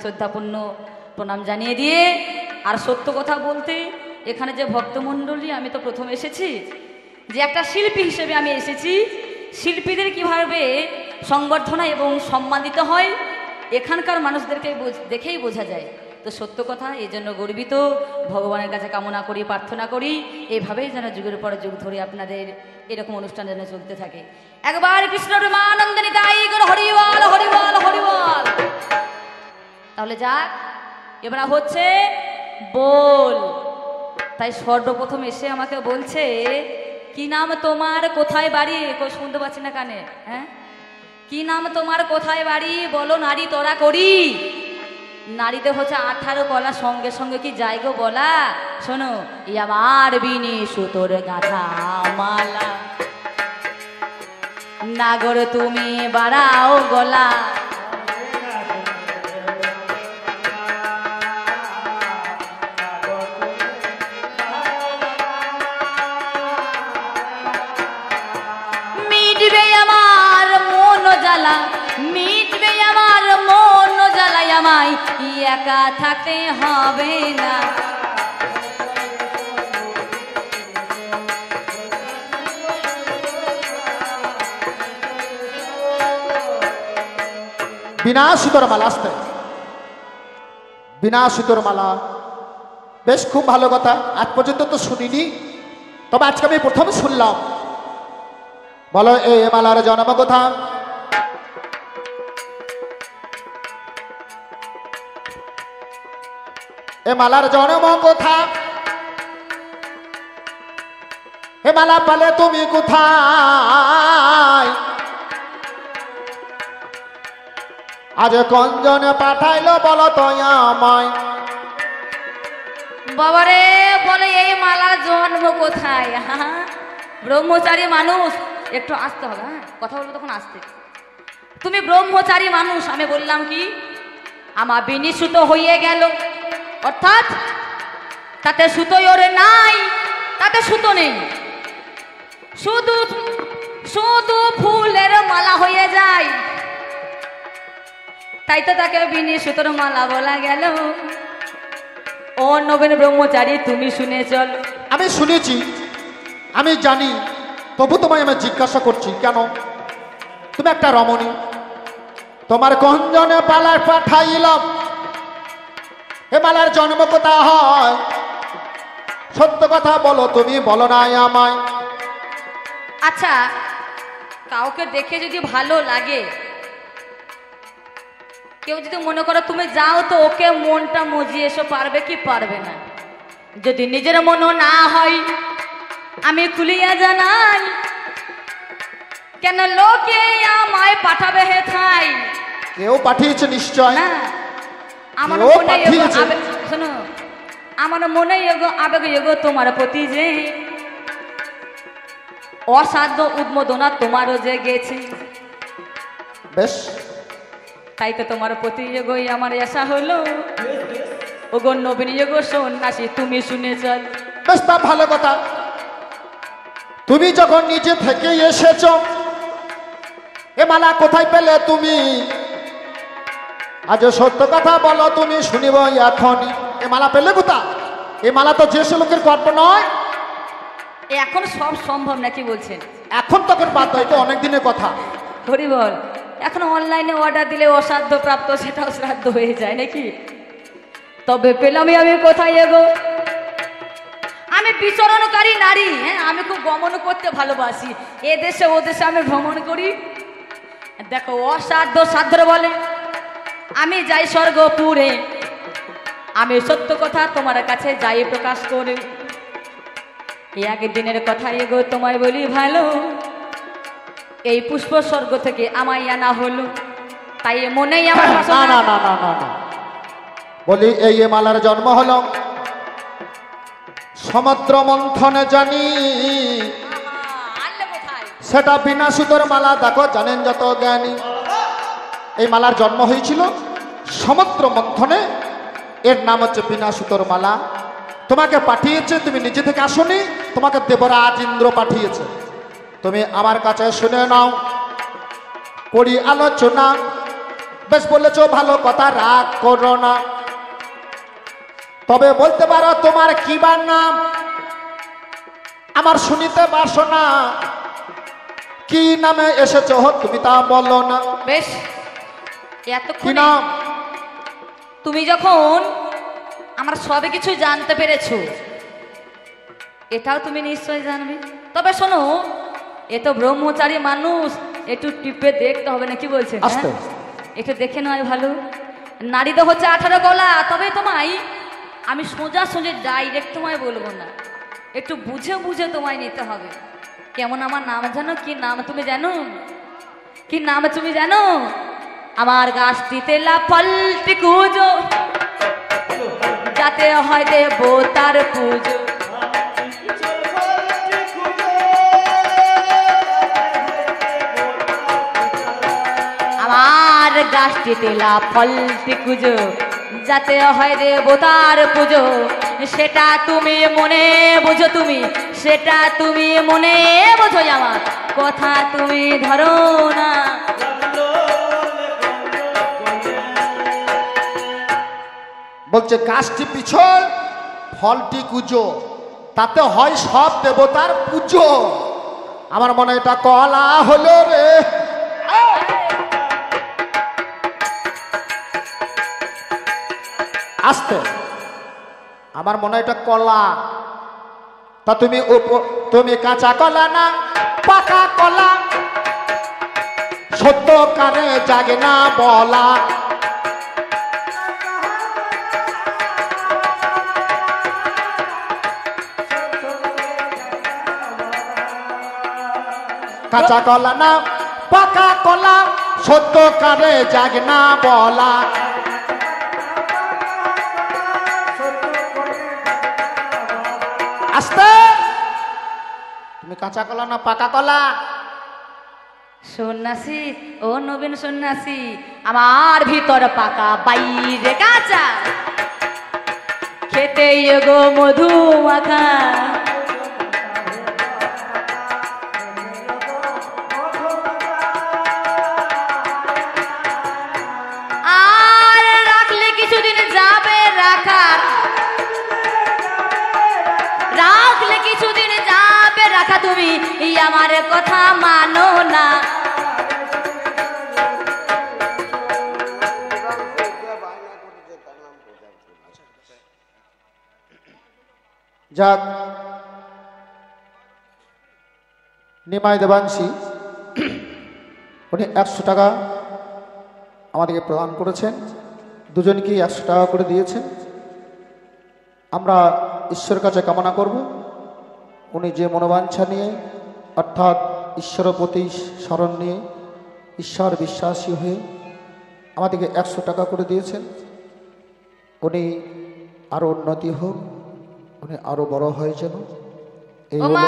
শ্রদ্ধাপূর্ণ প্রণাম জানিয়ে দিয়ে আর সত্য কথা বলতে এখানে যে ভক্তমণ্ডলী, আমি তো প্রথম এসেছি, যে একটা শিল্পী হিসেবে আমি এসেছি, শিল্পীদের কিভাবে সংবর্ধনা এবং সম্মান দিতে হয় এখানকার মানুষদেরকে দেখেই বোঝা যায়। তো সত্য কথা, এই জন্য গর্বিত, ভগবানের কাছে কামনা করি, প্রার্থনা করি এইভাবেই যেন যুগের পর যুগ ধরে আপনাদের এরকম অনুষ্ঠান যেন চলতে থাকে। একবার কৃষ্ণর মানন্দনী তাই হরিবল হরিবল হরিবল। তাহলে যাক, এবার হচ্ছে বল। তাই সর্বপ্রথম এসে আমাকে বলছে, কি নাম তোমার, কোথায় বাড়ি? শুনতে পাচ্ছি না কানে। হ্যাঁ, কি নাম তোমার, কোথায় বাড়ি, বলো নারী তোরা করি। নারীতে হচ্ছে 18 কলা, সঙ্গে সঙ্গে কি যাই গো বলা। শোনো, আমার বিনি সুতোর গাঁথা মালা, নাগর তুমি বাড়াও গলা। মিটবে আমার মন জ্বালা, মিটবে আমার মন জ্বালাই, আমায় একা থাকতে হবে না। বিনা সুতোর মালা আসতে, বিনা সুতোর মালা, বেশ খুব ভালো কথা। আজ পর্যন্ত তো শুনিনি, তবে আজকে আমি প্রথম শুনলাম। বলো এই মালার জন্ম কথা। এ মালার জন্ম কথা, হে মালা পালে তুমি কোথায়? আজ কঞ্জন পাঠাইলো বলো তো আমায়। বাবারে বলে এই মালার জন্ম কোথায়? ব্রহ্মচারী মানুষ, একটু আসতে হবে। হ্যাঁ, কথা বলবো তখন আসতে। তুমি ব্রহ্মচারী মানুষ, আমি বললাম কি আমার বিনি সুতো হয়ে গেল, অর্থাৎ তাতে সুতোই ওরে নাই, তাতে সুতো নেই, শুধু শুধু ফুলের মালা হয়ে যায়। তাই তো তাকে বিনি সুতোর মালা বলা গেল। ও নবীন ব্রহ্মচারী, তুমি শুনে চল। আমি শুনেছি, আমি জানি, তবু তোমায় আমি জিজ্ঞাসা করছি কেন? তুমি একটা রমণী, তোমার কঞ্জনে পালায় পাঠাইলাম, হে মালার জন্ম কোথা হয়? সত্য কথা বলো, তুমি বলো নাই আমায়। আচ্ছা, কাউকে দেখে যদি ভালো লাগে, কেউ যদি মনে করো তুমি যাও, তো ওকে মনটা মজিয়ে এসো, পারবে কি পারবে না? যদি নিজের মনও না হয়, আমি খুলিয়া জানাই, কেন লোকে আমায় পাঠাবে হে থাই? কেউ পাঠিয়েছে নিশ্চয়। না, আমার কেউ মনে পাঠিয়েছে। শোনো, আমার মনে আবেগ এগো তোমার প্রতি যে অসাধ্য উন্মোদনা তোমারও যে গেছে। বেশ, তাই তো তোমার প্রতি এগোই আমার আশা হলো। ওগো নবীন এগো সন্ন্যাসী, তুমি শুনে চল। বেশ, তা ভালো কথা। তুমি যখন নিজে থেকে এসেছ, এ মালা কোথায় পেলে তুমি? আজ সত্য কথা বলো, তুমি শুনিব এখনই। এ মালা পেলে কোথা? এ মালা তো যে সে লোকের গল্প নয়। এখন সব সম্ভব নাকি বলছেন? এখন তখন বাদ, তো অনেক দিনের কথা। হরি বল, এখন অনলাইনে অর্ডার দিলে অসাধ্য প্রাপ্ত সেটাও শ্রাদ্ধ হয়ে যায় নাকি? তবে পেলামই আমি কোথায় এগো? আমি বিচরণকারী নারী। হ্যাঁ, আমি খুব গমন করতে ভালোবাসি, এ দেশে ও দেশে আমি ভ্রমণ করি। দেখো, অসাধ্য সাধ্য বলে আমি যাই স্বর্গপুরে, আমি সত্য কথা তোমার কাছে যাই প্রকাশ করে। একদিনের কথা এগো তোমায় বলি ভালো, এই পুষ্প স্বর্গ থেকে আমায় আনা হলো, তাই মনেই আমার না না না না না না, বলি এই মালার জন্ম হলো সমুদ্র মন্থনে জানি। সেটা বিনা সুতোর মালা, দেখো জানেন যত জ্ঞানী। এই মালার জন্ম হয়েছিল সমুদ্র মন্থনে, এর নাম হচ্ছে বিনা সুতোর মালা। তোমাকে পাঠিয়েছে, তুমি নিজে থেকে আসনি, তোমাকে দেবরাজ ইন্দ্র পাঠিয়েছে। তুমি আমার কাছে শুনে নাও, করি আলোচনা। বেশ বলেছো, ভালো কথা, রাগ করো না। তবে বলতে পারো তোমার কি বার নাম? আমার শুনিতে পারছো না, কি নামে এসেছো তুমি তা বলো না। বেশ, কি এতক্ষণ নাম? তুমি যখন আমার সবে কিছু জানতে পেরেছো, এটাও তুমি নিশ্চয় জানবে। তবে শোনো, এ তো ব্রহ্মচারী মানুষ, একটু টিপে দেখতে হবে না, কি বলছেন? আস্তে। একটু দেখে নয় ভালো। নারী তো হচ্ছে 18 গলা। তবে তোমায় আমি সোজা সোজা ডাইরেক্ট তোমায় বলবো না, একটু বুঝে বুঝে তোমায় নিতে হবে। কেমন আমার নাম জানো? কি নাম তুমি জানো? কি নাম তুমি জানো? আমার গাছটিতে লাফালটি কুজো, যাতে হয় দেবতার পুজো। আমার গাছটিতে লাফালটি কুজো, যাতে হয় দেবতার পুজো। সেটা তুমি মনে বোঝো, তুমি সেটা তুমি মনে বোঝো, আমার কথা তুমি ধরো না। বলছে গাছটি পিছল, ফলটি কুজো, তাতে হয় সব দেবতার পুজো। আমার মনে এটা কলা হলো রে। আস্তে। আমার মনে হয় এটা কলা। তা তুমি তুমি কাঁচা কলা না পাকা কলা? সত্য কানে জাগে না বলা। কাঁচা কলা না পাকা কলা, সত্য কানে জাগে না বলা। আস্তে। তুমি কাঁচা কলা না পাকা কলা? সন্ন্যাসী, ও নবীন সন্ন্যাসী, আমার ভিতর পাকা বাইরে কাঁচা, খেতে গো মধু মাখা। আর রাখলে কিছুদিন যাবে, রাখার রাখলে কিছুদিন যাবে রাখা, তুমি আমার কথা মানো না। যাক, নিমাই দেবাংশী উনি 100 টাকা আমাদেরকে প্রদান করেছেন। দুজনকেই 100 টাকা করে দিয়েছেন। আমরা ঈশ্বরের কাছে কামনা করব, উনি যে মনোবাঞ্ছা নিয়ে, অর্থাৎ ঈশ্বরের প্রতি স্মরণ নিয়ে, ঈশ্বর বিশ্বাসী হয়ে আমাদেরকে 100 টাকা করে দিয়েছেন, উনি আরো উন্নতি হোক, উনি আরো বড় হয়ে যেন। এই ওমা,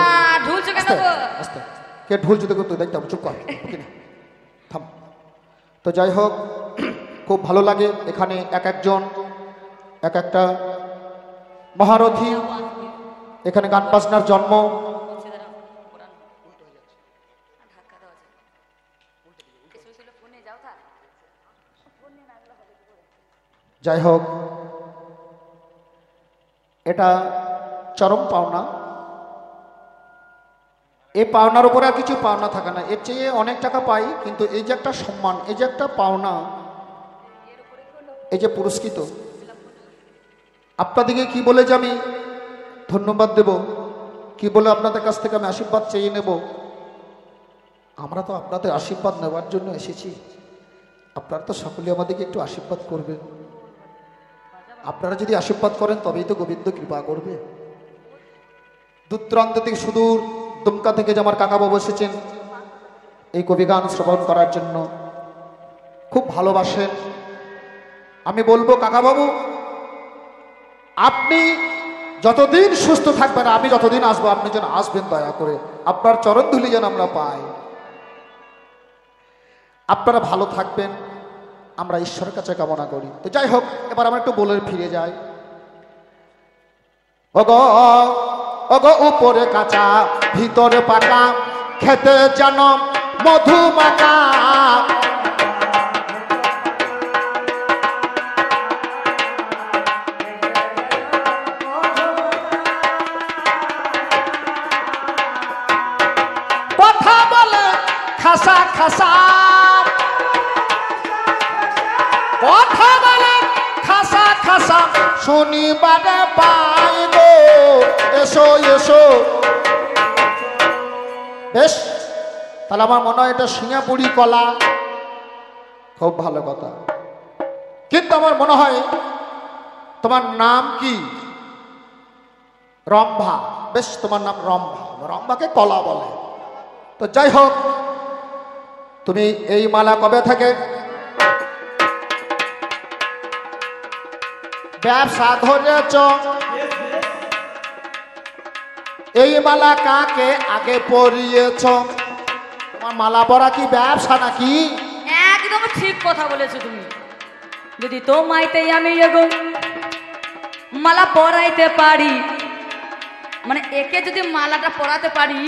ঢুলছো কেন গো? আস্তে। কে ঢুল যদি করতে দেখতাম, চুপ কর, থাম। তো যাই হোক, খুব ভালো লাগে এখানে এক একজন এক একটা মহারথী, এখানে গান বাজনার জন্ম। যাই হোক, এটা চরম পাওনা। এই পাওনার উপরে আর কিছু পাওনা থাকে না, এর চেয়ে অনেক টাকা পাই, কিন্তু এই যে একটা সম্মান, এই যে একটা পাওনা, এই যে পুরস্কৃত, আপনাদেরকে কি বলে যে আমি ধন্যবাদ দেব, কি বলে আপনাদের কাছ থেকে আমি আশীর্বাদ চেয়ে নেব? আমরা তো আপনাদের আশীর্বাদ নেওয়ার জন্য এসেছি। আপনারা তো সকলে আমাদেরকে একটু আশীর্বাদ করবেন। আপনারা যদি আশীর্বাদ করেন তবেই তো গোবিন্দ কৃপা করবে। দূর দূরান্ত থেকে, সুদূর দুমকা থেকে যে আমার কাকাবাবু এসেছেন এই কবিগান শ্রবণ করার জন্য, খুব ভালোবাসেন। আমি বলবো কাকাবাবু, আপনি যতদিন সুস্থ থাকবেন, আমি যতদিন আসবো, আপনি যেন আসবেন দয়া করে, আপনার চরণ ধুলি যেন আমরা পাই। আপনারা ভালো থাকবেন, আমরা ঈশ্বরের কাছে কামনা করি। তো যাই হোক, এবার আমরা একটু বলে ফিরে যাই। ওগো ওগো উপরে কাঁচা ভিতরে পাকা, খেতে যেন মধু মাখা। খাসা, কথা বলে খাসা খাসা, শনিবারে পাই গো, এসো এসো। বেশ, তাহলে আমার মনে হয় এটা সিঙ্গাপুরি কলা, খুব ভালো কথা। কিন্তু আমার মনে হয় তোমার নাম কি? রম্ভা। বেশ, তোমার নাম রম্ভা, রম্ভাকে কলা বলে। তো যাই হোক, তুমি এই মালা কবে থেকে ব্যবসা ধরেছ? এই মালা কাকে আগে পরিয়েছ? তোমার মালা পরা কি ব্যবসা নাকি? একদম ঠিক কথা বলেছো তুমি। যদি তোমাইতে আমি এগো মালা পরাইতে পারি, মানে একে যদি মালাটা পরাতে পারি,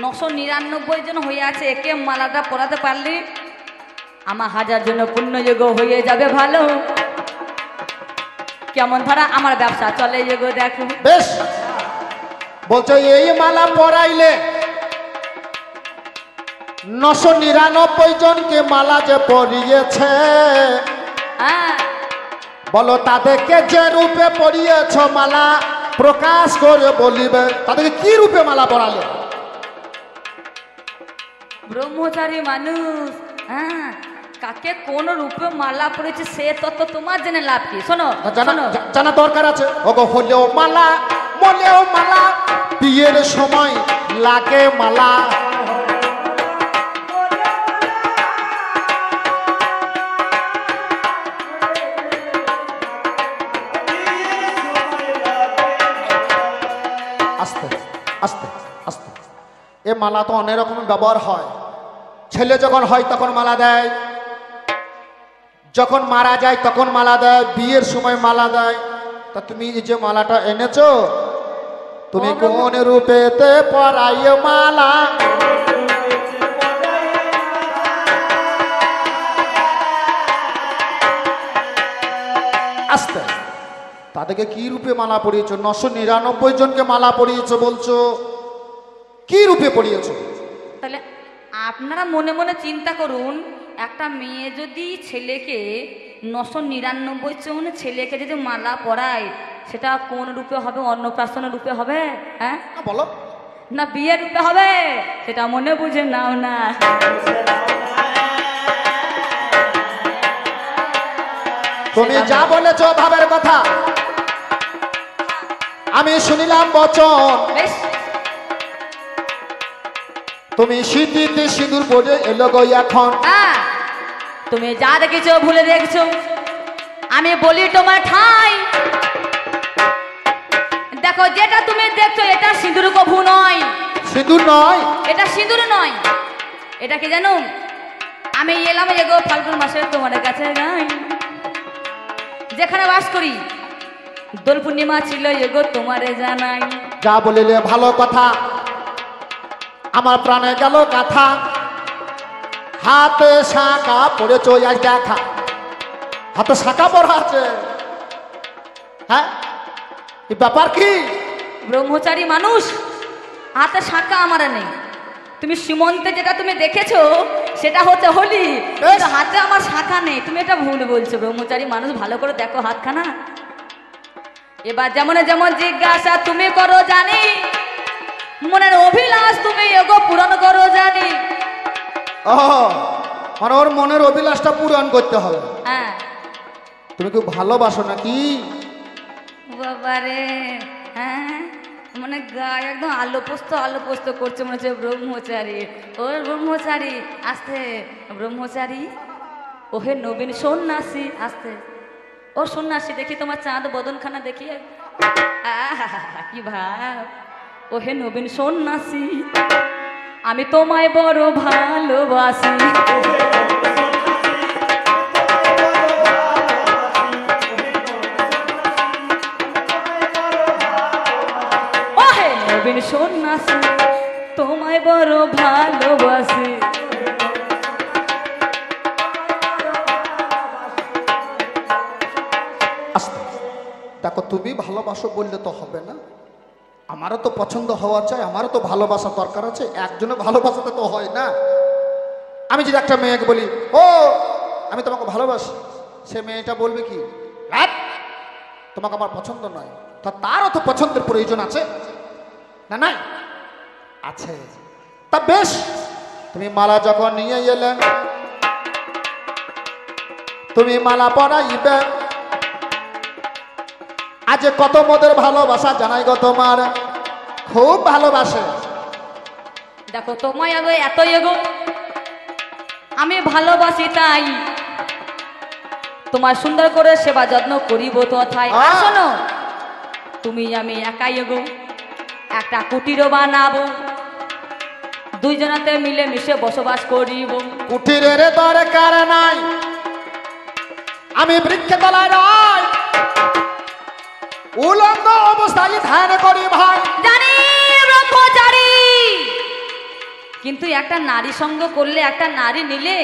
999 জন হয়ে আছে, একে মালাটা পরাতে পারলে আমার 1000 জন পুণ্যযোগ্য হয়ে যাবে। ভালো কেমন ধারা আমার ব্যবসা চলে এগো দেখো। বেশ, বলছো এই মালা পরাইলে 999 জনকে মালা যে পরিয়েছে, হ্যাঁ বলো তাদেরকে যে রূপে পরিয়েছ মালা প্রকাশ করে বলিবে, তাদেরকে কি রূপে মালা পরালে? ব্রহ্মচারী মানুষ, হ্যাঁ কাকে কোন রূপে মালা পড়েছে সে তত্ত্ব তোমার জেনে লাভ কি? শোনো শোনো, জানা দরকার আছে। ওগো হলেও মালা, মলেও মালা, বিয়ের সময় লাগে মালা। আস্তে আস্তে আস্তে, এ মালা তো অনেক রকম ব্যবহার হয়। ছেলে যখন হয় তখন মালা দেয়, যখন মারা যায় তখন মালা দেয়, বিয়ের সময় মালা দেয়। তা তুমি এই যে মালাটা এনেছো, তুমি কোন রূপেতে পরাইও মালা? আস্তে, তাদেরকে কি রূপে মালা পরিয়েছো? 999 জনকে মালা পরিয়েছো বলছো, কি রূপে পরিয়েছো? তাহলে আপনারা মনে মনে চিন্তা করুন, একটা মেয়ে যদি ছেলেকে 999 জন ছেলেকে যদি মালা পরায়, সেটা কোন রূপে হবে? অন্নপ্রাশন রূপে হবে? হ্যাঁ বলো না বিয়ের রূপে হবে? সেটা মনে বুঝে নাও না। তুমি যা বলেছো ভাবের কথা, আমি শুনিলাম বচন। বেশ, তুমি শীতিতে সিঁদুর পরে এলো গো এখন। হ্যাঁ তুমি যা দেখেছো ভুলে দেখছো। আমি বলি তোমার ঠাই, দেখো যেটা তুমি দেখছো এটা সিঁদুর কভু নয়। সিঁদুর নয়? এটা সিঁদুর নয়, এটা কি জানো? আমি এলাম এগো ফাল্গুন মাসে তোমার কাছে গাই, যেখানে বাস করি দোল পূর্ণিমা ছিল এগো তোমারে জানাই। যা বলিলে ভালো কথা, আমার প্রাণে গেল কথা। হাতে শাঁখা পড়েছো আজ দেখা, হাতে শাঁখা পড়া আছে? হ্যাঁ, এই ব্যাপার কি? ব্রহ্মচারী মানুষ, হাতে শাঁখা আমার নেই। তুমি সীমন্তে যেটা তুমি দেখেছো সেটা হচ্ছে হোলি, কিন্তু হাতে আমার শাঁখা নেই। তুমি এটা ভুল বলছো। ব্রহ্মচারী মানুষ, ভালো করে দেখো হাতখানা। এবার যেমন যেমন জিজ্ঞাসা তুমি করো জানি, মনের অভিলাষ তুমি এগো পূরণ করো জানি। ও, মানে ওর মনের অভিলাষটা পূরণ করতে হবে। হ্যাঁ তুমি কি ভালোবাসো নাকি? বাবারে, হ্যাঁ মানে গায়ে একদম আলো পোস্ত করছে, মনে হচ্ছে ব্রহ্মচারী। ও ব্রহ্মচারী, আস্তে ব্রহ্মচারী। ওহে নবীন সন্ন্যাসী, আস্তে ও সন্ন্যাসী। দেখি তোমার চাঁদ বদনখানা দেখি, কি ভাব। ওহে নবীন সন্ন্যাসী, আমি তোমায় বড় ভালোবাসি। ওহে নবীন সন্ন্যাসী, তোমায় বড় ভালোবাসি। আস্তে, দেখো তুমি ভালোবাসো বললে তো হবে না, আমারও তো পছন্দ হওয়া চাই, আমারও তো ভালোবাসা দরকার আছে। একজনে ভালোবাসাতে তো হয় না। আমি যদি একটা মেয়েকে বলি ও আমি তোমাকে ভালোবাসি, সে মেয়েটা বলবে কি "ধ্যাৎ, তোমাকে আমার পছন্দ নয়"। তা তারও তো পছন্দের প্রয়োজন আছে না? নাই আছে। তা বেশ, তুমি মালা যখন নিয়ে এলে, তুমি মালা পরাইবে, আজ কত মোদের ভালোবাসা জানাই গো তোমার, খুব ভালোবাসে। দেখো তোমায় আগে এত এগো আমি ভালোবাসি, তাই তোমার সুন্দর করে সেবা যত্ন করিব তথায়। আর শোনো, তুমি আমি একাই এগো একটা কুটিরও বানাবো, দুইজনাতে মিলে মিশে বসবাস করিব। কুটিরের দরকার নাই, আমি বৃক্ষে তলায় রই, উলঙ্গ অবস্থায় ধ্যান করি ভাই। জানি ব্রহ্মচারী, কিন্তু একটা নারী সঙ্গ করলে, একটা নারী নিলে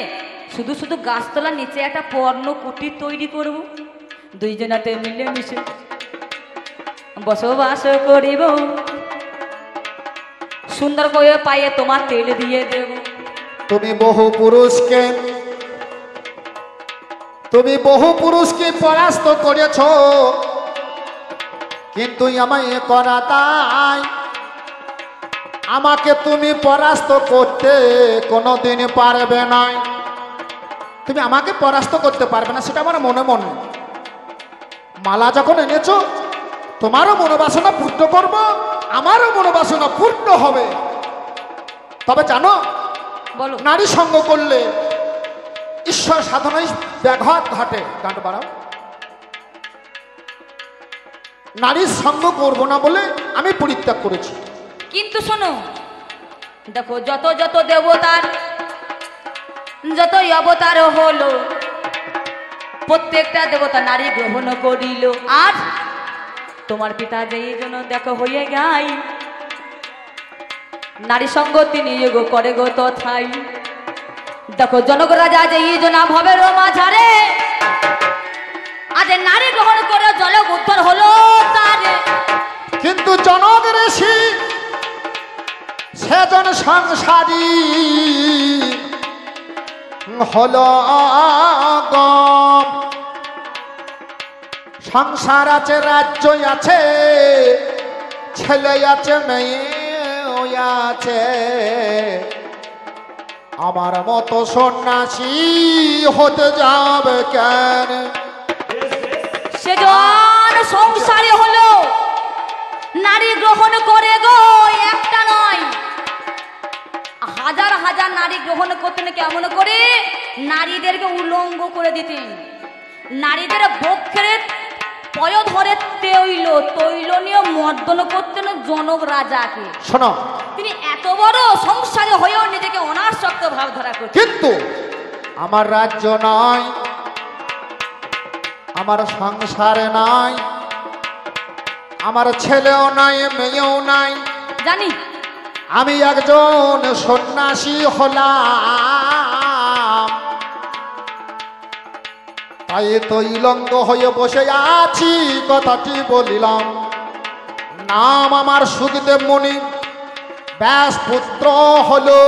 শুধু শুধু গাছতলার নিচে একটা পর্ণ কুটির তৈরি করব, দুইজনাতে মিলে মিশে বসবাস করিব, সুন্দর করে পায়ে তোমার তেল দিয়ে দেব। তুমি বহু পুরুষকে পরাস্ত করেছ, কিন্তু আমায় করা তাই, আমাকে তুমি পরাস্ত করতে কোনোদিন পারবে না। তুমি আমাকে পরাস্ত করতে পারবে না, সেটা আমার মনে মনে। মালা যখন এনেছো, তোমারও মনোবাসনা পূর্ণ করব, আমারও মনোবাসনা পূর্ণ হবে। তবে জানো, বলো। নারী সঙ্গ করলে ঈশ্বর সাধনায় ব্যাঘাত ঘটে। গান বাড়াও। নারীর সঙ্গ করব না বলে আমি পরিত্যাগ করেছি। কিন্তু শোনো, দেখো যত যত দেবতার যতই অবতার হলো, প্রত্যেকটা দেবতা নারী গ্রহণ করিল, আর তোমার পিতা যেই জন্য দেখো হয়ে গাই নারী সঙ্গ তিনি যোগ করে গো তথাই। দেখো জনক রাজা যেই জনা ভবের মাঝারে, আজ নারী গ্রহণ করে জল উত্তর হলো তারে। কিন্তু জনক ঋষি সেজন সংসারী হলো গম। সংসার আছে, রাজ্য আছে, ছেলে আছে, মেয়ে আছে, আমার মতো সন্ন্যাসী হতে যাবে কেন? সেজন সংসারে হলো নারী গ্রহণ করে গো, একটা নয় হাজার হাজার নারী গ্রহণ করতেন। কেমন করে? নারীদেরকে উলঙ্গ করে দিতেন, নারীদের বক্ষের পয় ধরে তৈল নিয়ে মর্দন করতেন জনক রাজাকে। শোনো, তিনি এত বড় সংসারে হয়েও নিজেকে অনাসক্ত ভাব ধরা করতেন। কিন্তু আমার রাজ্য নয়, আমার সংসারে নাই, আমার ছেলেও নাই, মেয়েও নাই, জানি আমি একজন সন্ন্যাসী হলাম, তাই তো ইলঙ্গ হয়ে বসে আছি। কথাটি বলিলাম, নাম আমার সুখদেব মুনি, ব্যাস পুত্র হলো,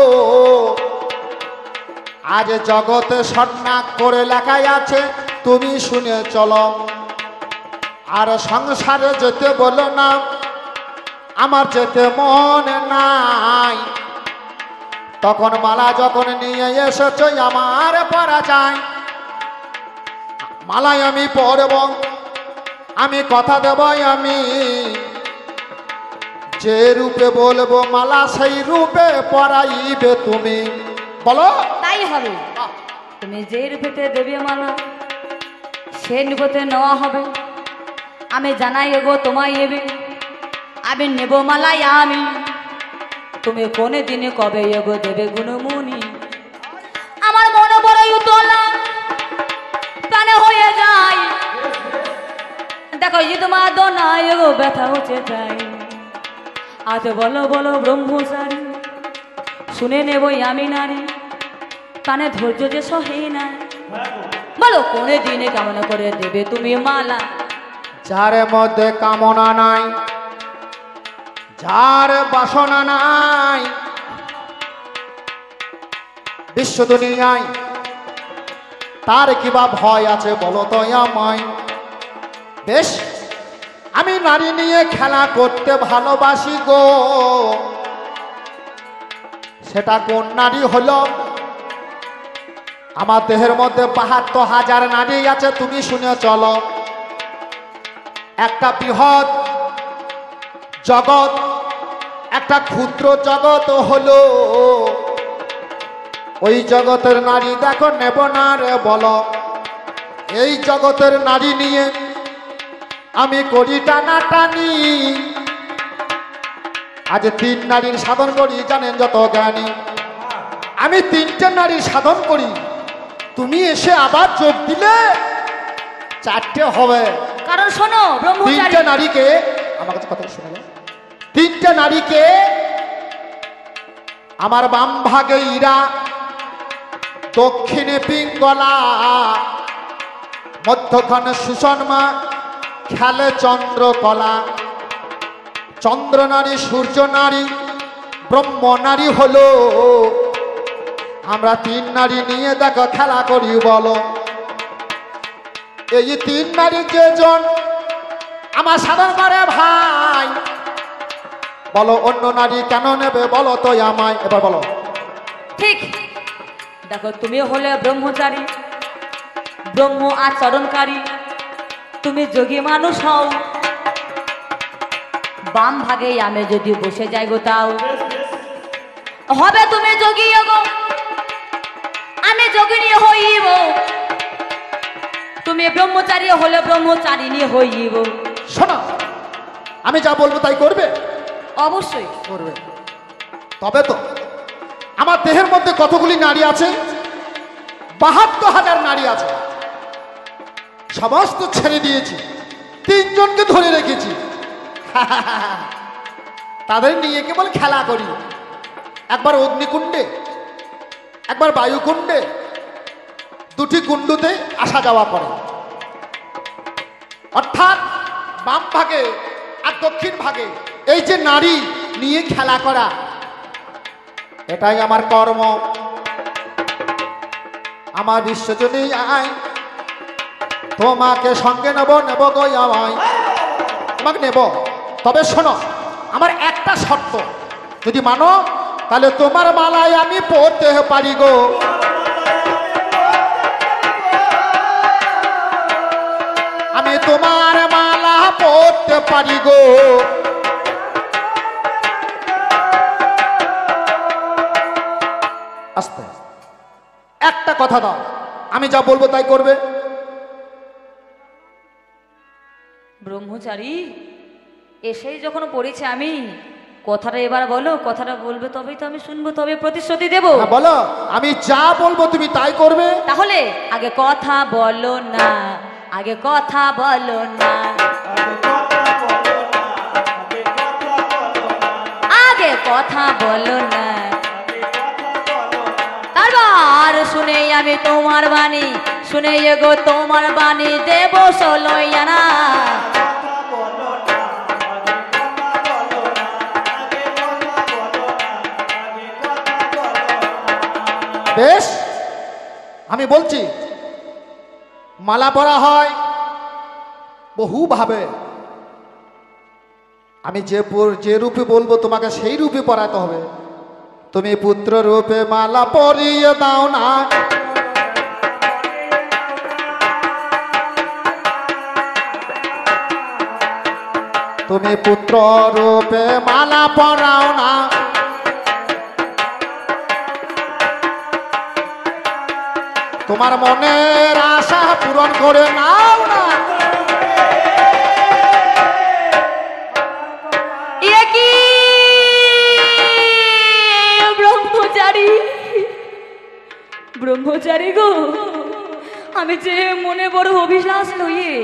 আজ জগতে সন্ন্যাস করে লেখাই আছে, তুমি শুনে চলো। আর সংসারে যেতে বলো না, আমার যেতে মন নাই। তখন মালা যখন নিয়ে এসেছ আমার পরা যায়, মালায় আমি পরব, আমি কথা দেব, আমি যে রূপে বলবো মালা সেই রূপে পরাইবে তুমি। বলো। তাই হবে, তুমি যে রূপেতে দেবে মালা সে রূপেতে নেওয়া হবে। আমি জানাই গো তোমায় এবে, আমি নেব মালাই আমি, তুমি কোনে দিনে কবে এগো দেবে গুণমুনি। আমার মনে বড় উতলা প্রাণে হয়ে যায়, দেখো ঈদ মা দোনা এগো ব্যথা হচ্ছে যাই। আজ বলো বলো ব্রহ্মচারী, শুনে নেবই আমি নারী, কানে ধৈর্য যে সহে না। বলো কোনে দিনে কেমন করে দেবে তুমি মালা? যার মধ্যে কামনা নাই, যার বাসনা নাই, বিশ্ব দুনিয়ায় তার কিবা ভয় আছে বলো তো আমায়। বেশ, আমি নারী নিয়ে খেলা করতে ভালোবাসি গো। সেটা কোন নারী হলো? আমার দেহের মধ্যে ৭২,০০০ নারী আছে, তুমি শুনে চলো। একটা বৃহৎ জগৎ, একটা ক্ষুদ্র জগৎ হলো। ওই জগতের নারী দেখো নেব না রে বলো। এই জগতের নারী নিয়ে আমি করি টানাটানি। আজ ৩ নারীর সাধন করি, জানেন যত জ্ঞানী। আমি ৩টে নারীর সাধন করি, তুমি এসে আবার যোগ দিলে 4টে হবে। কারণ শোনো ব্রহ্মচারী, 3টে নারীকে, আমার কাছে কথা শুনে নাও। 3টে নারীকে আমার বাম ভাগে ইরা, দক্ষিণে পিঙ্গলা, মধ্যখানে সুষমা, খেলে চন্দ্রকলা। চন্দ্র নারী, সূর্য নারী, ব্রহ্ম নারী হলো। আমরা 3 নারী নিয়ে দেখো খেলা করি বলো। এই 3 নারী যেজন আমার সাধন করে ভাই, বলো অন্য নারী কেন নেবে বলো তো আমায়। এবার বলো। ঠিক দেখো, তুমি হলে ব্রহ্মচারী, ব্রহ্ম আচরণকারী, তুমি যোগী মানুষ হও। বাম ভাগে আমি যদি বসে যাই গো, তাও হবে তুমি যোগী গো, আমি যোগিনী হইব। তুমি ব্রহ্মচারী হলে ব্রহ্মচারিণী হইব। শোনো, আমি যা বলবো তাই করবে? অবশ্যই করবে। তবে তো আমার দেহের মধ্যে কতগুলি নারী আছে? ৭২,০০০ নারী আছে। সমস্ত ছেড়ে দিয়েছি, 3 জনকে ধরে রেখেছি। তাদের নিয়ে কেবল খেলা করি। একবার অগ্নিকুণ্ডে, একবার বায়ুকুণ্ডে, 2টি কুণ্ডুতে আসা যাওয়া করে। অর্থাৎ বাম ভাগে আর দক্ষিণ ভাগে এই যে নারী নিয়ে খেলা করা, এটাই আমার কর্ম, আমার বিশ্বজনী আইন। তোমাকে সঙ্গে নেব, নেব গো আমায়, তোমাকে নেব। তবে শোনো, আমার একটা শর্ত, যদি মানো তাহলে তোমার মালায় আমি পড়তে পারি গো। আমি তোমার মালা পড়তে পারি গো। আস্তে একটা কথা দাও, আমি যা বলবো তাই করবে। ব্রহ্মচারী এসেই যখন পড়েছে, আমি কথাটা এবার বলো, কথাটা বলবে তবেই তো আমি শুনবো, তবে প্রতিশ্রুতি দেব। হ্যাঁ, বলো। আমি যা বলবো তুমি তাই করবে। তাহলে আগে কথা বলো না, আগে কথা বলো না, আগে কথা বলো না। তারপর শুনে আমি তোমার বাণী, শুনে গো তোমার বাণী দেব সলইয়ানা। বেশ, আমি বলছি, মালা পরা হয় বহু ভাবে। আমি যে রূপে বলবো তোমাকে সেই রূপে পরাতে হবে। তুমি পুত্র রূপে মালা পরিয়ে দাও না। তুমি পুত্র রূপে মালা পরাও না। তোমার মনের আশা পূরণ করে নাও না। এ কি ব্রহ্মচারী, ব্রহ্মচারী গো, আমি যে মনে বড় অভিলাষ লইয়ে,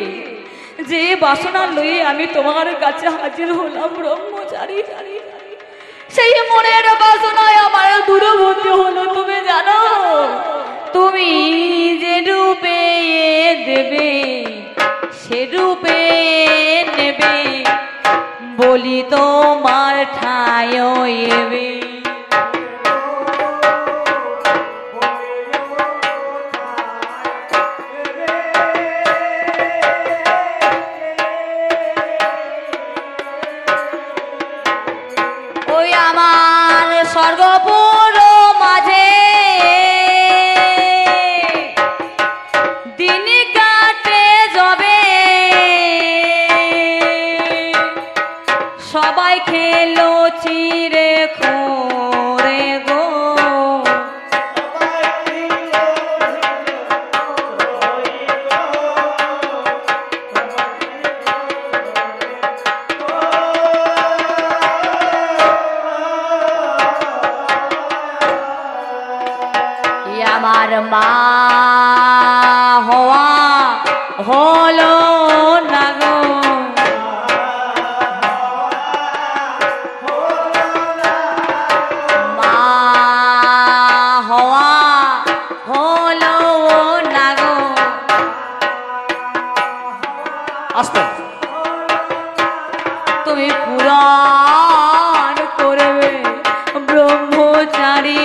যে বাসনা লইয়ে আমি তোমার কাছে হাজির হলাম ব্রহ্মচারী, সেই মনের বাসনায় আমার দূরবর্তী হলো। তুমি জানো, তুমি যে রূপে দেবে সে রূপে নেবে, বলি তোমার ঠায় এবে। স্বর্গপুর মাঝে দিন কাটে যাবে, সবাই খেলো চিড়ে খোরে গো। আমার মা হওয়া হলো না গো, মা হওয়া হলো না গো। আস্তে তুমি পুরাণ করবে ব্রহ্মচারী।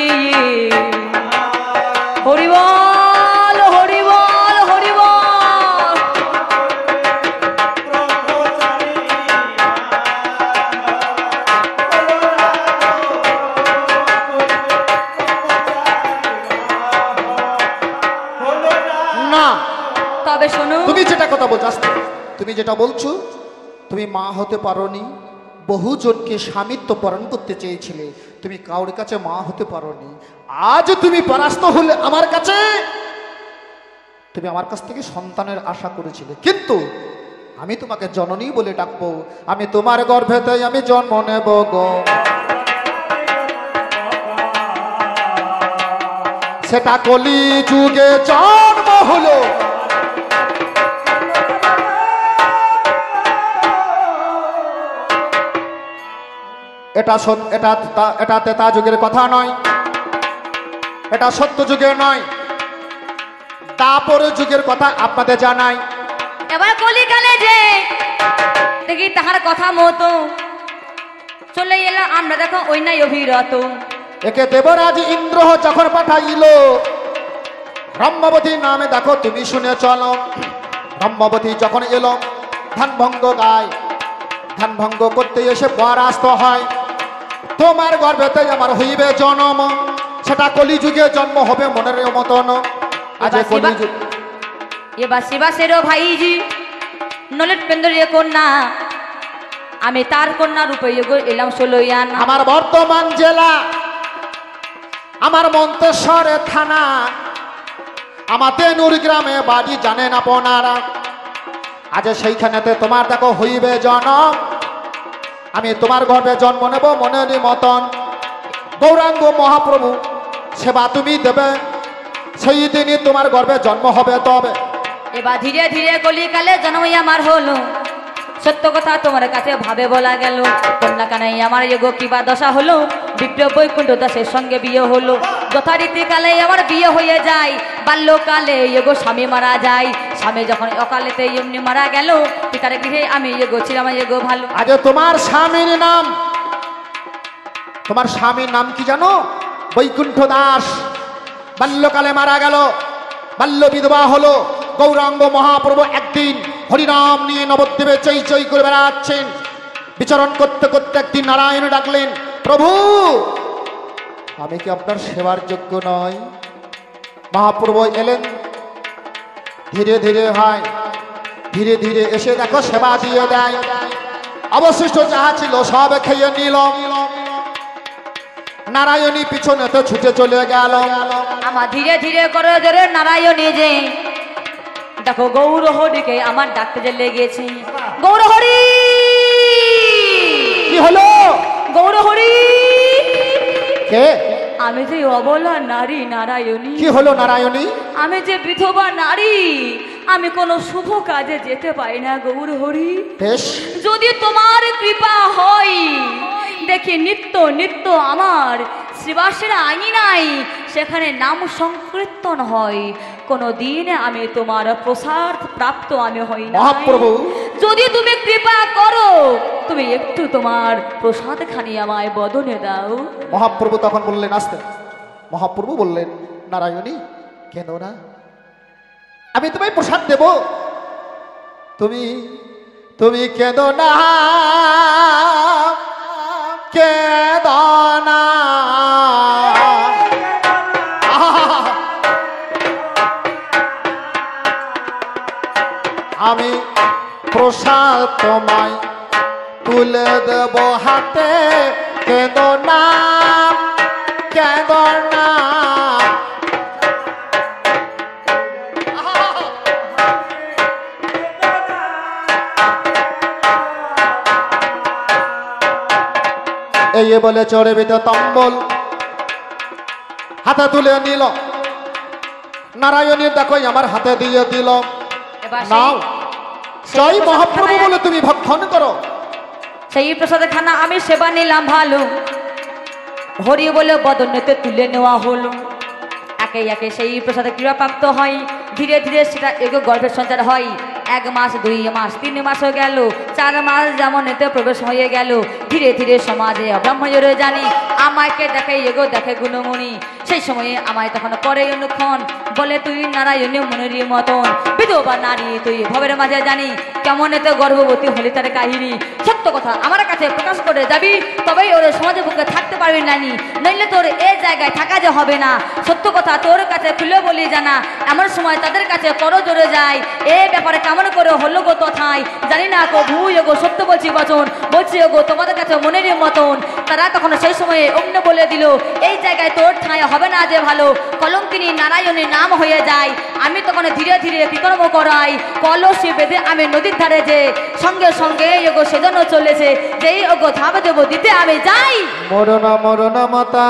হরিবল হরিবল হরিবল। না, তবে শোনো, তুমি যেটা কথা বলছো, আস্তে, তুমি যেটা বলছো, তুমি মা হতে পারোনি, বহুজনকে স্বামিত্ব পরণ করতে চেয়েছিলে, তুমি কাউর কাছে মা হতে পারোনি। আজ তুমি পরাস্ত হলে আমার কাছে, তুমি আমার কাছ থেকে সন্তানের আশা করেছিলে, কিন্তু আমি তোমাকে জননী বলে ডাকবো। আমি তোমার গর্ভেতেই আমি জন্ম নেব গো। সেটা কলি যুগে জন্ম হলো, এটা তেতা যুগের কথা নয়, এটা সত্য যুগের নয়, তারপর যুগের কথা আপনাদের জানাই। এবার কলিকালে যে দেখি তাহার কথা মতো চলে এলাম আমরা, দেখো ওই নাই অভিরত। একে দেবরাজ ইন্দ্র যখন পাঠাইল ব্রহ্মবতী নামে, দেখো তুমি শুনে চলো। ব্রহ্মবতী যখন এলো ধ্যান ভঙ্গ গায়, ধ্যান ভঙ্গ করতে এসে পরাস্ত হয়। তোমার গর্ভেতে আমার হইবে জন্ম, সেটা কলিযুগে জন্ম হবে মনের মতন। আজ কলিযুগ এবার শিবাসেরও ভাইজি নলেট পেন্দ্রের কন্যা, আমি তার কন্যা রূপে এলাম ষোলোয়ান। আমার বর্তমান জেলা, আমার মন্তেশ্বরে থানা, আমার তেনুর গ্রামে বাড়ি, জানেন আপনারা। আজ সেইখানেতে তোমার দেখো হইবে জন্ম, আমি তোমার গর্ভে জন্ম নেব মনের মতন। গৌরাঙ্গ মহাপ্রভু সেবা তুমি দেবে, সেই দিনই তোমার গর্ভে জন্ম হবে। তবে এবার ধীরে ধীরে কলিকালে জন্মই আমার হলো, সত্য কথা তোমার কাছে ভাবে বলা গেল। কন্যা কানাই আমার এগো কিবা দশা হলো, বিপ্র বৈকুণ্ঠ দাসের সঙ্গে বিয়ে হলো। যথারীতিকালে আমার বিয়ে হয়ে যায়, বাল্যকালে এগো স্বামী মারা যায়। স্বামী যখন অকালেতে এমনি মারা গেল, পিতার গৃহে আমি এগো ছিলাম এগো ভালো। আজ তোমার স্বামীর নাম, তোমার স্বামীর নাম কি জানো? বৈকুণ্ঠ দাস। বাল্যকালে মারা গেল, বাল্য বিধবা হলো। গৌরাঙ্গ মহাপ্রভু একদিন হরিনাম নিয়ে নবদ্বীপে চৈ চৈ করে বেড়াচ্ছেন। বিচরণ করতে করতে একদিন নারায়ণ ডাকলেন, প্রভু আমি কি আপনার সেবার যোগ্য নই? মহাপ্রভু এলেন, ধীরে ধীরে হয়, ধীরে ধীরে এসে দেখো সেবা দিয়ে দেয়। অবশিষ্ট যাহা ছিল সব খেয়ে নিল। নারায়ণী পিছনে তো ছুটে চলে গেল। আমার ধীরে ধীরে করে জোরে নারায়ণী যে দেখো গৌর হরিকে আমার ডাকতে যে লেগেছে। গৌর হরি, কি হলো? গৌর হরি, কে? আমি যে অবলা নারী নারায়ণী। কি হলো নারায়ণী? আমি যে বিধবা নারী, আমি কোনো শুভ কাজে যেতে পারি না গৌর হরি। বেশ, যদি তোমার কৃপা হয়, দেখি নিত্য নিত্য আমার শ্রীবাসের আঙিনাই সেখানে নাম সংকীর্তন হয়, কোনো দিন আমি তোমার প্রসাদ প্রাপ্ত আমি হই না। মহাপ্রভু যদি তুমি কৃপা করো, তুমি একটু তোমার প্রসাদ খানি আমায় বদনে দাও। মহাপ্রভু তখন বললেন, আসতে। মহাপ্রভু বললেন, নারায়ণী কেন না, আমি তোমায় প্রসাদ দেব, তুমি তুমি কেঁদো না, কেঁদো না। আমি প্রসাদ তোমায় তুলে দেব হাতে, কেঁদো না কেঁদো না। এই বলে চড়বিত তম্বল হাতে তুলে নিল। নারায়ণীর দেখো আমার হাতে দিয়ে দিল। এবার নাও জয় মহাপ্রভু বলে তুমি ভক্ষণ করো। সেই প্রসাদ খানা আমি সেবা নিলাম ভালো, হরি বলে বদনেতে তুলে নেওয়া হলো। একে একে সেই প্রসাদে ক্রীড়াপ্রাপ্ত হয়। ধীরে ধীরে সেটা এগো গর্ভের সঞ্চার হয়। 1 মাস 2 মাস 3 মাসও গেল, 4 মাস যেমন এতে প্রবেশ হয়ে গেল। ধীরে ধীরে সমাজে ব্রহ্মজরে জানি আমাকে দেখে এগো দেখে গুণমণি। সেই সময়ে আমায় তখন করে অনুক্ষণ বলে তুই নারায়ণী মনের মতন বিধবা নারী, তুই ভবের মাঝে জানি কেমন এতে গর্ভবতী হলি তার কাহিনী। সত্য কথা আমার কাছে প্রকাশ করে যাবি, তবেই ওর সমাজের বুকে থাকতে পারবি নানি, নইলে তোর এই জায়গায় থাকা যে হবে না। সত্য কথা তোর কাছে খুলে বলি জানা, এমন সময় তাদের কাছে করো জোরে যায়। এ ব্যাপারে কেমন করে হলো গো তথায় জানি না গো, ভুই গো সত্য বলছি বচন, বলছি গো তোমাদের কাছে মনের মতন। তারা তখন সেই সময়ে অমনি বলে দিল এই জায়গায় তোর ঠাঁই হবে না যে ভালো, কলঙ্কিনী নারায়ণীর নাম হয়ে যায়। আমি তখন ধীরে ধীরে বিকর্ম করাই, কলসি বেঁধে আমি নদীর ধারে যে সঙ্গে সঙ্গে এগো সেজন্য চলেছে, যেই ওগো ধাপ দেবো দিতে আমি যাই। মরণ মরণ মাতা,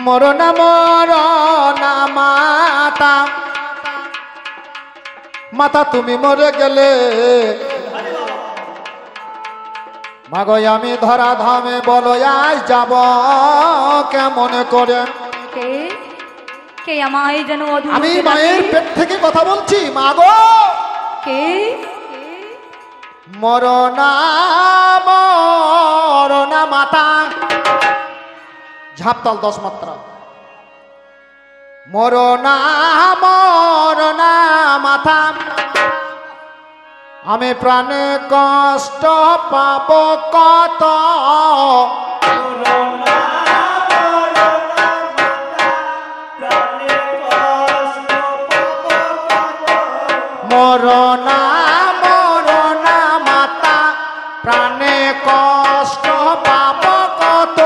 মরণ মরণ মাতা, মাতা তুমি মরে গেলে মাগো আমি ধরা ধামে বলো আজ যাব কেমন করে। কে কে আমায় যেন আমি মায়ের পেট থেকে কথা বলছি মাগো। কে মরণা মরণা মাতা, ঝাপতাল 10 মাত্রা। মরণা মরণা মাতা, আমি প্রাণে কষ্ট পাব কত। মরণা মরণা মাতা, প্রাণে কষ্ট পাব কত।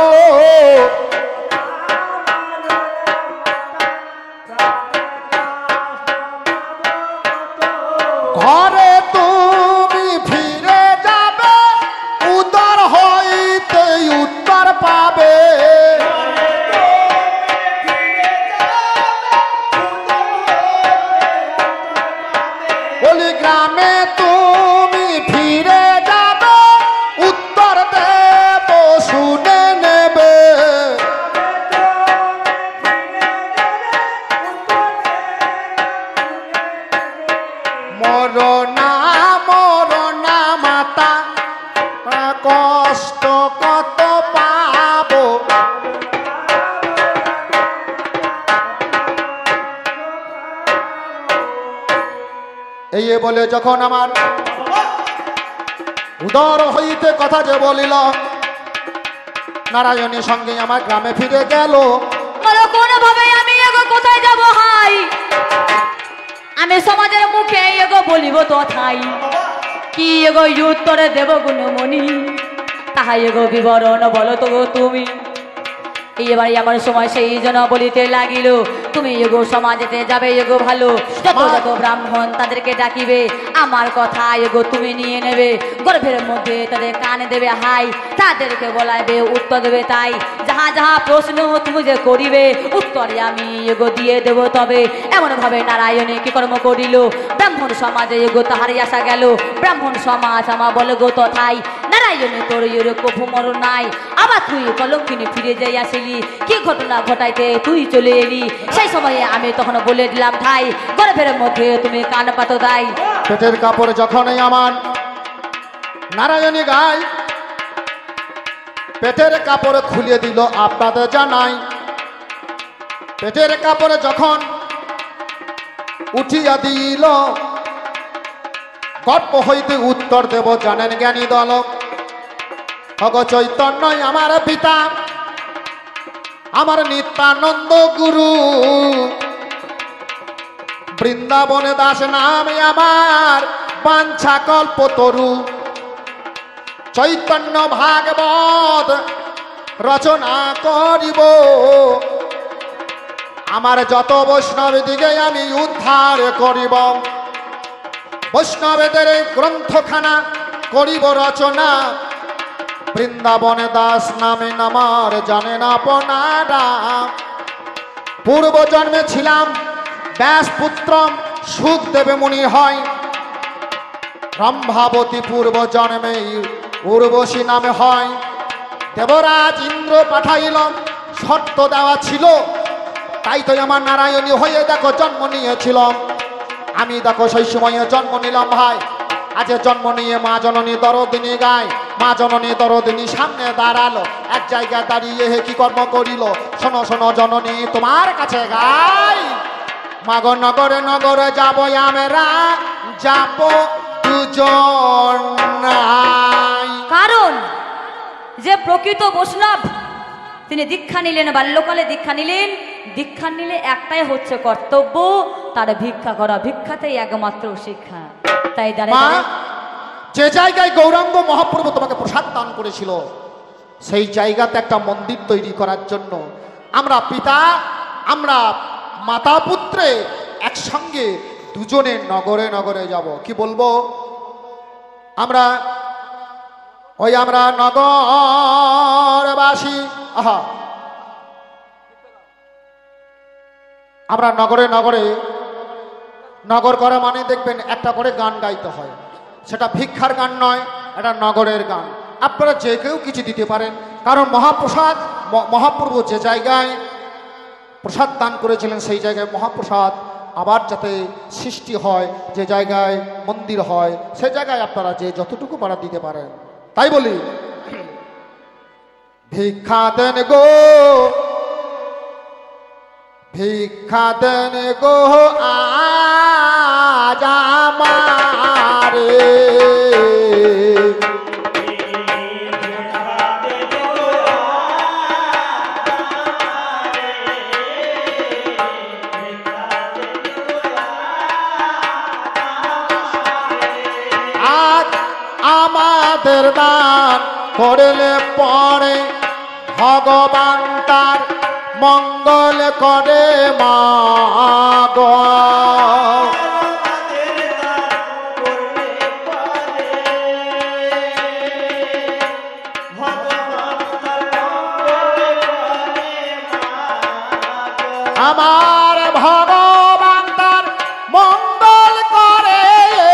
ঘরে তুমি ফিরে যাবে, উদর হইতে উত্তর পাবে। বলি গ্রামে তুমি ফিরে যাবে, উত্তর দেব শুনে নেবে। মরণা মরণা মাতা, কষ্ট কত পাবো। এই বলে যখন আমার উদর হইতে কথা যে বলিল, নারায়ণীর সঙ্গে আমার গ্রামে ফিরে গেল। কোন ভাবে আমি এগো কোথায় যাব হাই, আমি সমাজের মুখে এগো বলিব তথাই। কি এগো উত্তরে দেব গুণমণি, তাহাই এগো বিবরণ বলো তো গো তুমি। এবারে আমার সময় সেই জন বলিতে লাগিল তুমি এগো সমাজেতে যাবে এগো ভালো, যত যত ব্রাহ্মণ তাদেরকে ডাকিবে, আমার কথা এগো তুমি নিয়ে নেবে। গর্ভের মধ্যে তাদের কানে দেবে হাই, তাদেরকে বলাইবে উত্তর দেবে তাই। যাহা যাহা প্রশ্ন তুমি যে করিবে, উত্তরে আমি এগো দিয়ে দেব তবে। এমন ভাবে নারায়ণী কি কর্ম করিল, ব্রাহ্মণ সমাজে এগো তাহারই আসা গেল। ব্রাহ্মণ সমাজ আমার বলে গো তথাই, নারায়ণী তোর এর কভু মর নাই। আবার তুই কলঙ্কিনী ফিরে যাই আসিলি, কি ঘটনা ঘটাইতে তুই চলে এলি। সেই সময়ে আমি তখন বলে দিলাম ঠাই, গর্ভের মধ্যে তুমি কান পাতো দাই। পেটের কাপড় যখনই আমার নারায়ণী গায়, পেটের কাপড় খুলে দিল আপনাদের জানাই। পেটের কাপড় যখন উঠিয়া দিল, গর্ভ হইতে উত্তর দেব জানেন জ্ঞানী দল। ভগ চৈতন্যই আমার পিতা, আমার নিত্যানন্দ গুরু। বৃন্দাবনে দাস নামে আমার বাঞ্ছা কল্প তরু, চৈতন্য ভাগবত রচনা করিব, আমার যত বৈষ্ণব দিকে আমি উদ্ধার করিব, বৈষ্ণবেদের গ্রন্থখানা করিব রচনা, বৃন্দাবনে দাস নামে আমার জানেন আপনারা। পূর্ব জন্মে ছিলাম ব্যাসপুত্র সুখদেব মুনি হয়, রম্ভাবতী পূর্ব জন্মে উর্বশী নামে হয়, দেবরাজ ইন্দ্র পাঠাইল শর্ত দেওয়া ছিল, তাই তো আমার নারায়ণী হয়ে দেখো জন্ম নিয়েছিল। আমি দেখো সেই সময়ে জন্ম নিলাম ভাই, আজ জন্ম নিয়ে মা জননী দরদিনী গায়, মা জননী দরদিনী সামনে দাঁড়ালো, এক জায়গায় দাঁড়িয়ে হে কি কর্ম করিল, শোনো শোনো জননী তোমার কাছে গাই, মাগ নগরে নগরে যাবো আমরা, যাবো দুজন নাই। কারণ যে প্রকৃত বৈষ্ণব তিনি দীক্ষা নিলেন, বাল্যকালে দীক্ষা নিলেন, দীক্ষা নিলে একটাই হচ্ছে কর্তব্য, তার ভিক্ষা করা, ভিক্ষাতেই একমাত্র শিক্ষা। তাই দাঁড়ায় যে জায়গায় গৌরাঙ্গ মহাপ্রভু তোমাকে প্রসাদ দান করেছিল, সেই জায়গাতে একটা মন্দির তৈরি করার জন্য আমরা পিতা, আমরা মাতা পুত্রে একসঙ্গে দুজনে নগরে নগরে যাব। কি বলবো, আমরা নগরবাসী, আহা, আমরা নগরে নগরে, নগর করা মানে দেখবেন একটা করে গান গাইতে হয়, সেটা ভিক্ষার গান নয়, এটা নগরের গান। আপনারা যে কেউ কিছু দিতে পারেন, কারণ মহাপ্রসাদ মহাপ্রভু যে জায়গায় প্রসাদ দান করেছিলেন সেই জায়গায় মহাপ্রসাদ আবার যাতে সৃষ্টি হয়, যে জায়গায় মন্দির হয় সে জায়গায় আপনারা যে যতটুকু পারা দিতে পারেন। তাই বলি, ভিক্ষা দেন গো, ভিক্ষা দেন গো আজ আমারে, আজ আমাদের দান করলে পরে ভগবান তার মঙ্গল করে মাগ। আমার ভগবান তার মঙ্গল করে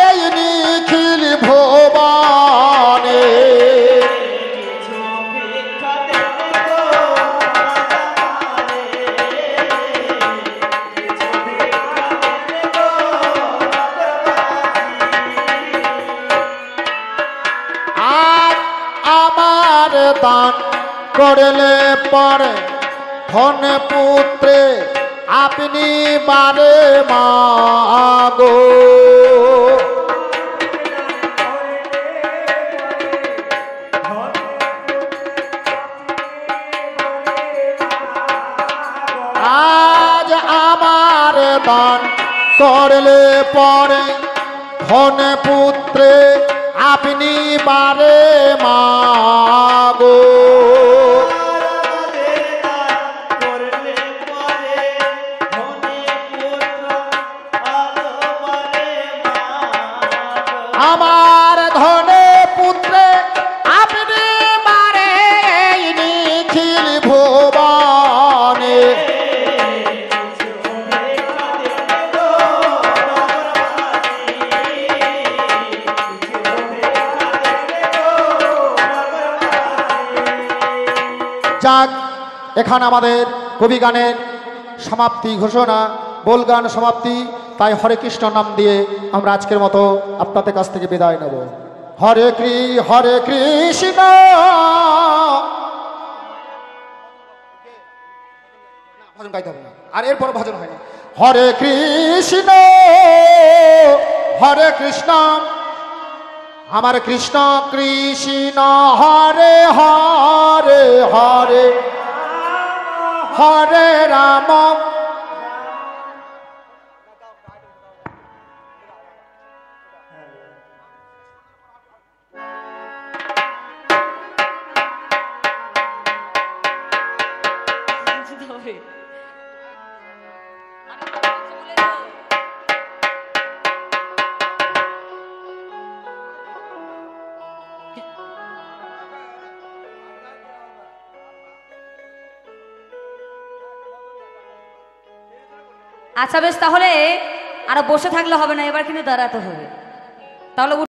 এই নিখিল ভুবনে, আর আমার দান করলে পরে ধন পুত্রে আপনি বারে মাগো। আজ আমার দান করলে পরে ধন পুত্রে আপনি বারে মাগো। আমার ধনে পুত্রে আপনি মারে নিখিল ভুবনে, যাক এখানে আমাদের কবি গানের সমাপ্তি ঘোষণা, বোল গান সমাপ্তি। তাই হরে কৃষ্ণ নাম দিয়ে আমরা আজকের মতো আপনাদের কাছ থেকে বিদায় নেব। হরে কৃষ্ণ, ভজন গাইতে হবে না, আর এরপর ভজন হয় না। হরে কৃষ্ণ আমার কৃষ্ণ কৃষ্ণ হরে হরে হরে হরে রাম আচ্ছা বেশ, তাহলে আর বসে থাকলে হবে না, এবার কিন্তু দাঁড়াতে হবে। তাহলে